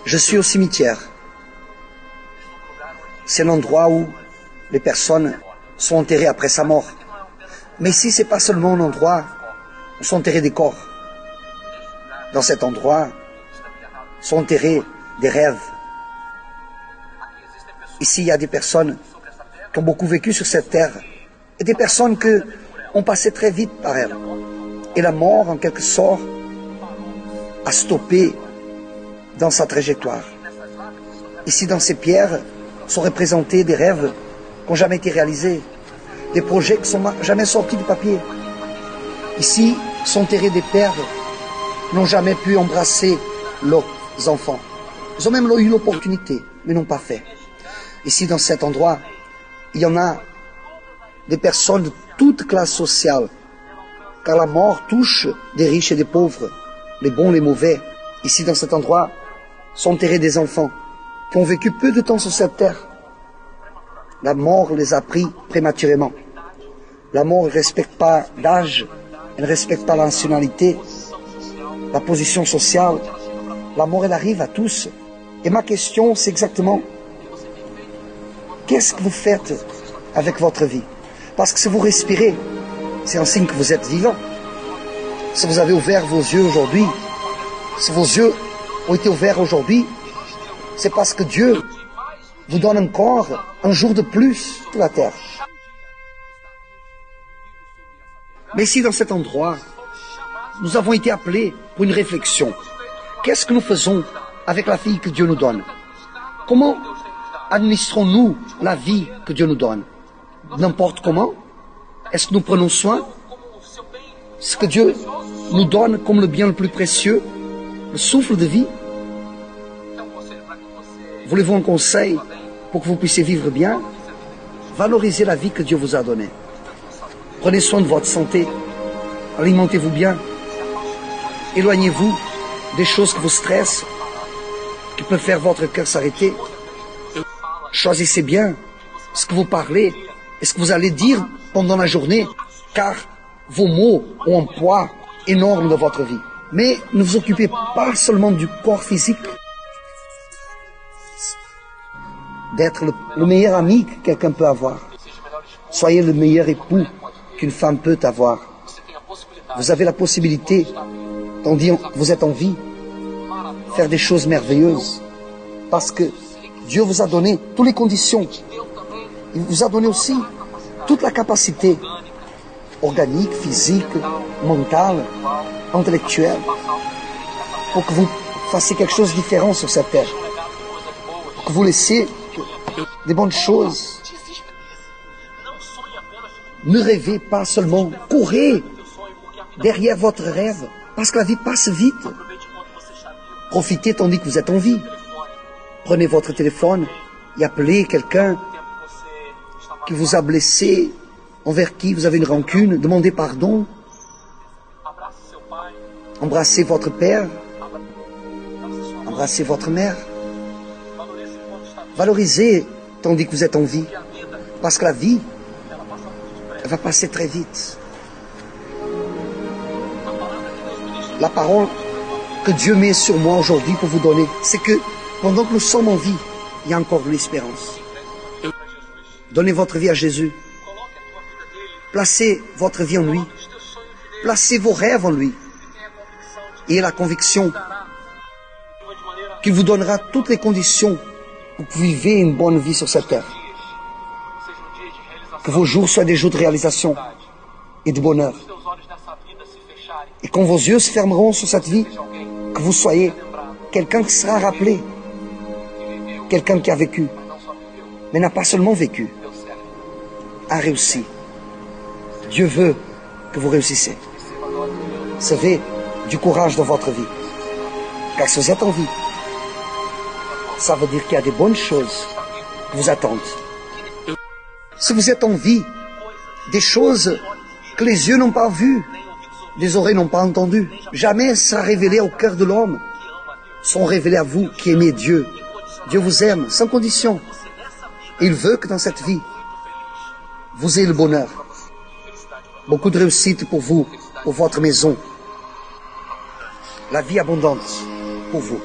Je suis au cimetière. C'est l'endroit où les personnes sont enterrées après sa mort. Mais ici, c'est pas seulement un endroit où sont enterrés des corps. Dans cet endroit sont enterrés des rêves. Ici, il y a des personnes qui ont beaucoup vécu sur cette terre et des personnes qui ont passé très vite par elles. Et la mort, en quelque sorte, a stoppé dans sa trajectoire. Ici, dans ces pierres, sont représentés des rêves qui n'ont jamais été réalisés, des projets qui ne sont jamais sortis du papier. Ici, sont enterrés des pères qui n'ont jamais pu embrasser leurs enfants. Ils ont même eu l'opportunité, mais n'ont pas fait. Ici, dans cet endroit, il y en a des personnes de toute classe sociale, car la mort touche des riches et des pauvres, les bons, les mauvais. Ici, dans cet endroit, sont enterrés des enfants qui ont vécu peu de temps sur cette terre. La mort les a pris prématurément. La mort ne respecte pas d'âge, elle ne respecte pas la nationalité, la position sociale. La mort, elle arrive à tous. Et ma question, c'est exactement, qu'est-ce que vous faites avec votre vie? Parce que si vous respirez, c'est un signe que vous êtes vivant. Si vous avez ouvert vos yeux aujourd'hui, si vos yeux ont été ouverts aujourd'hui, c'est parce que Dieu vous donne encore un jour de plus sur la terre. Mais ici, dans cet endroit, nous avons été appelés pour une réflexion. Qu'est-ce que nous faisons avec la vie que Dieu nous donne? Comment administrons-nous la vie que Dieu nous donne? N'importe comment? Est-ce que nous prenons soin? Ce que Dieu nous donne comme le bien le plus précieux, le souffle de vie? Voulez-vous un conseil pour que vous puissiez vivre bien? Valorisez la vie que Dieu vous a donnée. Prenez soin de votre santé. Alimentez-vous bien. Éloignez-vous des choses qui vous stressent, qui peuvent faire votre cœur s'arrêter. Choisissez bien ce que vous parlez et ce que vous allez dire pendant la journée, car vos mots ont un poids énorme dans votre vie. Mais ne vous occupez pas seulement du corps physique, d'être le meilleur ami que quelqu'un peut avoir. Soyez le meilleur époux qu'une femme peut avoir. Vous avez la possibilité, tandis que vous êtes en vie, faire des choses merveilleuses. Parce que Dieu vous a donné toutes les conditions. Il vous a donné aussi toute la capacité organique, physique, mentale, intellectuelle, pour que vous fassiez quelque chose de différent sur cette terre. Pour que vous laissiez des bonnes choses. Ne rêvez pas seulement, courez derrière votre rêve, parce que la vie passe vite. Profitez tandis que vous êtes en vie. Prenez votre téléphone et appelez quelqu'un qui vous a blessé, envers qui vous avez une rancune, demandez pardon. Embrassez votre père, embrassez votre mère. Valorisez tandis que vous êtes en vie, parce que la vie, elle va passer très vite. La parole que Dieu met sur moi aujourd'hui pour vous donner, c'est que pendant que nous sommes en vie, il y a encore de l'espérance. Donnez votre vie à Jésus. Placez votre vie en lui. Placez vos rêves en lui. Ayez la conviction qu'il vous donnera toutes les conditions pour que vous viviez une bonne vie sur cette terre. Que vos jours soient des jours de réalisation et de bonheur. Et quand vos yeux se fermeront sur cette vie, que vous soyez quelqu'un qui sera rappelé, quelqu'un qui a vécu, mais n'a pas seulement vécu, a réussi. Dieu veut que vous réussissiez. Savez du courage dans votre vie. Car si vous êtes en vie, ça veut dire qu'il y a des bonnes choses qui vous attendent. Si vous êtes en vie, des choses que les yeux n'ont pas vues, les oreilles n'ont pas entendues, jamais sera révélé au cœur de l'homme, sont révélés à vous qui aimez Dieu. Dieu vous aime sans condition. Il veut que dans cette vie, vous ayez le bonheur. Beaucoup de réussite pour vous, pour votre maison. La vie abondante pour vous.